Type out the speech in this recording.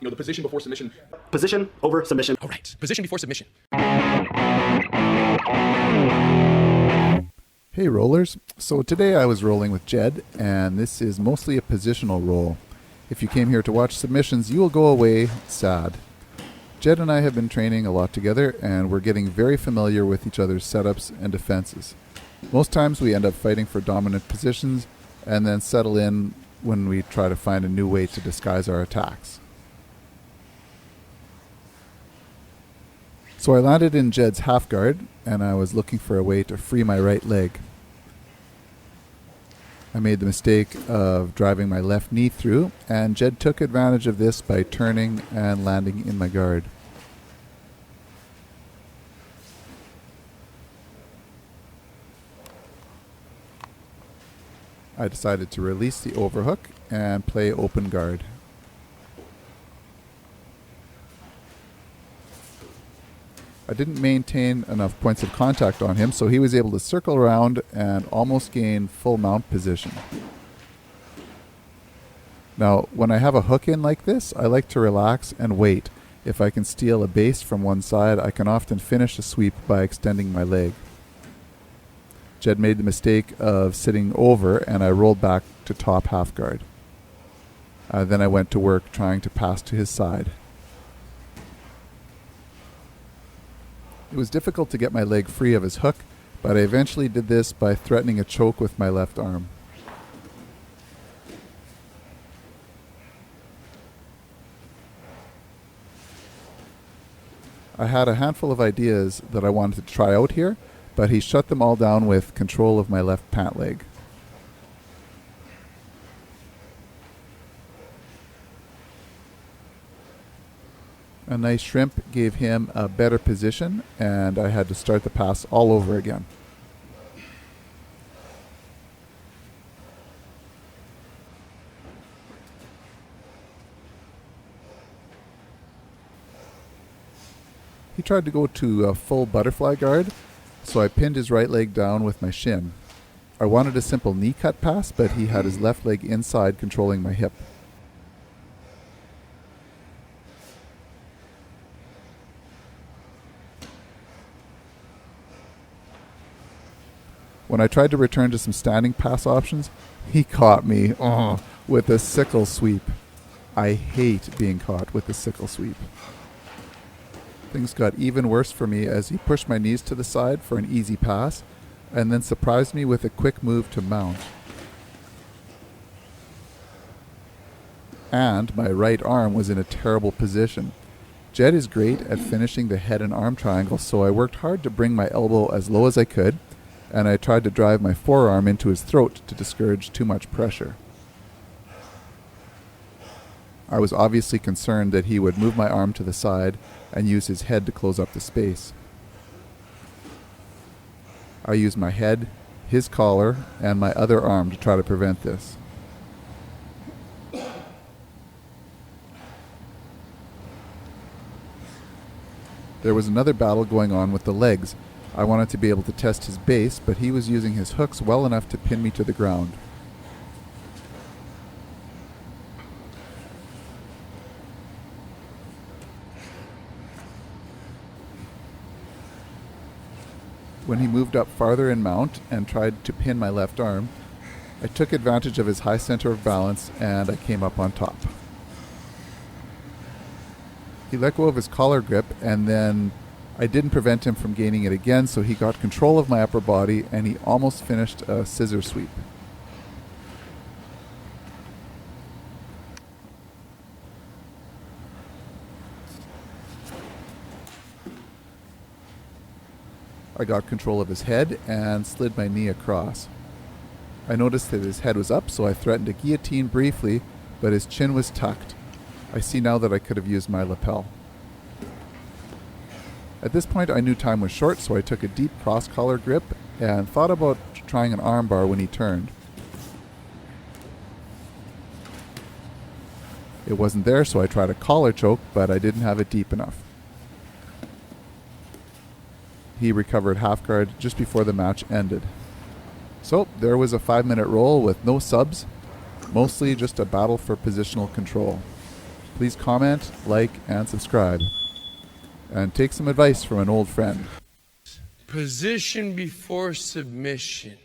the position before submission. Position over submission. All right, position before submission. Hey rollers, so today I was rolling with Jed, and this is mostly a positional roll. If you came here to watch submissions, you will go away sad. Jed and I have been training a lot together, and we're getting very familiar with each other's setups and defenses. Most times we end up fighting for dominant positions, and then settle in when we try to find a new way to disguise our attacks. So I landed in Jed's half guard, and I was looking for a way to free my right leg. I made the mistake of driving my left knee through, and Jed took advantage of this by turning and landing in my guard. I decided to release the overhook and play open guard. I didn't maintain enough points of contact on him, so he was able to circle around and almost gain full mount position. Now, when I have a hook in like this, I like to relax and wait. If I can steal a base from one side, I can often finish a sweep by extending my leg. Jed made the mistake of sitting over, and I rolled back to top half guard. Then I went to work trying to pass to his side. It was difficult to get my leg free of his hook, but I eventually did this by threatening a choke with my left arm. I had a handful of ideas that I wanted to try out here, but he shut them all down with control of my left pant leg. A nice shrimp gave him a better position, and I had to start the pass all over again. He tried to go to a full butterfly guard, so I pinned his right leg down with my shin. I wanted a simple knee cut pass, but he had his left leg inside controlling my hip. When I tried to return to some standing pass options, he caught me with a sickle sweep. I hate being caught with a sickle sweep. Things got even worse for me as he pushed my knees to the side for an easy pass, and then surprised me with a quick move to mount. And my right arm was in a terrible position. Jed is great at finishing the head and arm triangle, so I worked hard to bring my elbow as low as I could, and I tried to drive my forearm into his throat to discourage too much pressure. I was obviously concerned that he would move my arm to the side and use his head to close up the space. I used my head, his collar, and my other arm to try to prevent this. There was another battle going on with the legs. I wanted to be able to test his base, but he was using his hooks well enough to pin me to the ground. When he moved up farther in mount and tried to pin my left arm, I took advantage of his high center of balance and I came up on top. He let go of his collar grip, and then I didn't prevent him from gaining it again, so he got control of my upper body and he almost finished a scissor sweep. I got control of his head and slid my knee across. I noticed that his head was up, so I threatened a guillotine briefly, but his chin was tucked. I see now that I could have used my lapel. At this point I knew time was short, so I took a deep cross-collar grip and thought about trying an armbar when he turned. It wasn't there, so I tried a collar choke, but I didn't have it deep enough. He recovered half guard just before the match ended. So there was a 5-minute roll with no subs, mostly just a battle for positional control. Please comment, like, and subscribe. And take some advice from an old friend. Position before submission.